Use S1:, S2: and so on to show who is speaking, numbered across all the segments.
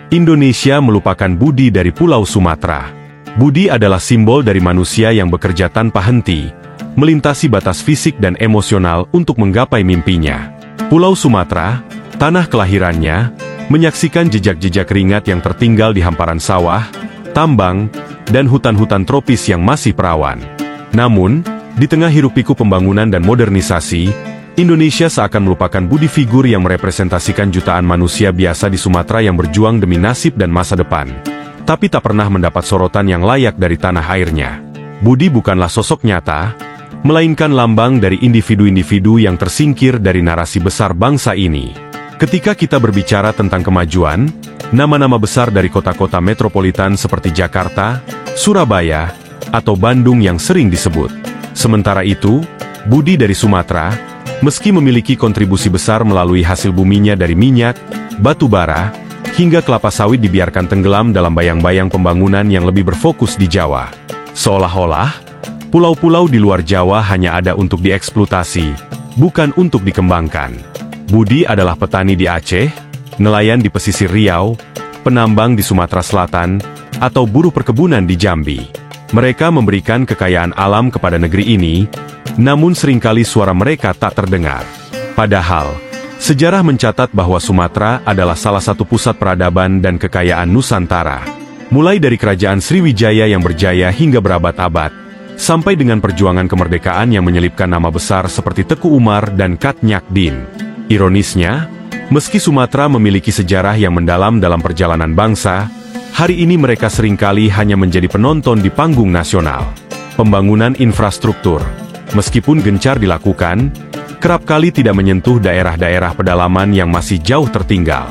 S1: Indonesia melupakan budi dari Pulau Sumatera. Budi adalah simbol dari manusia yang bekerja tanpa henti, melintasi batas fisik dan emosional untuk menggapai mimpinya. Pulau Sumatera, tanah kelahirannya, menyaksikan jejak-jejak keringat yang tertinggal di hamparan sawah, tambang, dan hutan-hutan tropis yang masih perawan. Namun, di tengah hiruk-pikuk pembangunan dan modernisasi, Indonesia seakan melupakan budi figur yang merepresentasikan jutaan manusia biasa di Sumatera yang berjuang demi nasib dan masa depan, tapi tak pernah mendapat sorotan yang layak dari tanah airnya. Budi bukanlah sosok nyata, melainkan lambang dari individu-individu yang tersingkir dari narasi besar bangsa ini. Ketika kita berbicara tentang kemajuan, nama-nama besar dari kota-kota metropolitan seperti Jakarta, Surabaya, atau Bandung yang sering disebut. Sementara itu, budi dari Sumatera, meski memiliki kontribusi besar melalui hasil buminya dari minyak, batu bara, hingga kelapa sawit dibiarkan tenggelam dalam bayang-bayang pembangunan yang lebih berfokus di Jawa. Seolah-olah, pulau-pulau di luar Jawa hanya ada untuk dieksploitasi, bukan untuk dikembangkan. Budi adalah petani di Aceh, nelayan di pesisir Riau, penambang di Sumatera Selatan, atau buruh perkebunan di Jambi. Mereka memberikan kekayaan alam kepada negeri ini, namun seringkali suara mereka tak terdengar. Padahal, sejarah mencatat bahwa Sumatera adalah salah satu pusat peradaban dan kekayaan Nusantara. Mulai dari kerajaan Sriwijaya yang berjaya hingga berabad-abad, sampai dengan perjuangan kemerdekaan yang menyelipkan nama besar seperti Teku Umar dan Kat Nyak Dien. Ironisnya, meski Sumatera memiliki sejarah yang mendalam dalam perjalanan bangsa, hari ini mereka seringkali hanya menjadi penonton di panggung nasional. Pembangunan infrastruktur, meskipun gencar dilakukan, kerap kali tidak menyentuh daerah-daerah pedalaman yang masih jauh tertinggal.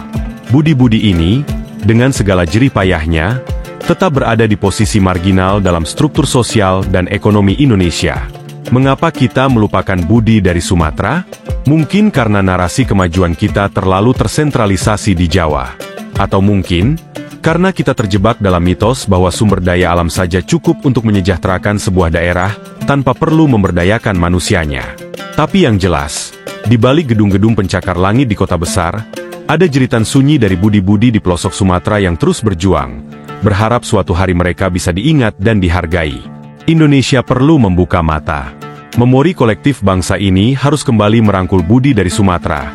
S1: Budi-budi ini, dengan segala jerih payahnya, tetap berada di posisi marginal dalam struktur sosial dan ekonomi Indonesia. Mengapa kita melupakan budi dari Sumatera? Mungkin karena narasi kemajuan kita terlalu tersentralisasi di Jawa. Atau mungkin, karena kita terjebak dalam mitos bahwa sumber daya alam saja cukup untuk menyejahterakan sebuah daerah, tanpa perlu memberdayakan manusianya. Tapi yang jelas, di balik gedung-gedung pencakar langit di kota besar, ada jeritan sunyi dari budi-budi di pelosok Sumatera yang terus berjuang, berharap suatu hari mereka bisa diingat dan dihargai. Indonesia perlu membuka mata. Memori kolektif bangsa ini harus kembali merangkul budi dari Sumatera,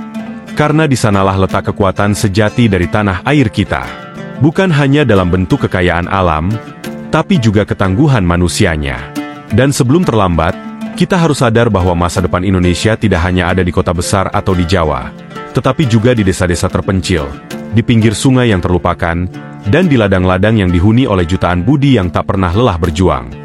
S1: karena di sanalah letak kekuatan sejati dari tanah air kita. Bukan hanya dalam bentuk kekayaan alam, tapi juga ketangguhan manusianya. Dan sebelum terlambat, kita harus sadar bahwa masa depan Indonesia tidak hanya ada di kota besar atau di Jawa, tetapi juga di desa-desa terpencil, di pinggir sungai yang terlupakan, dan di ladang-ladang yang dihuni oleh jutaan budi yang tak pernah lelah berjuang.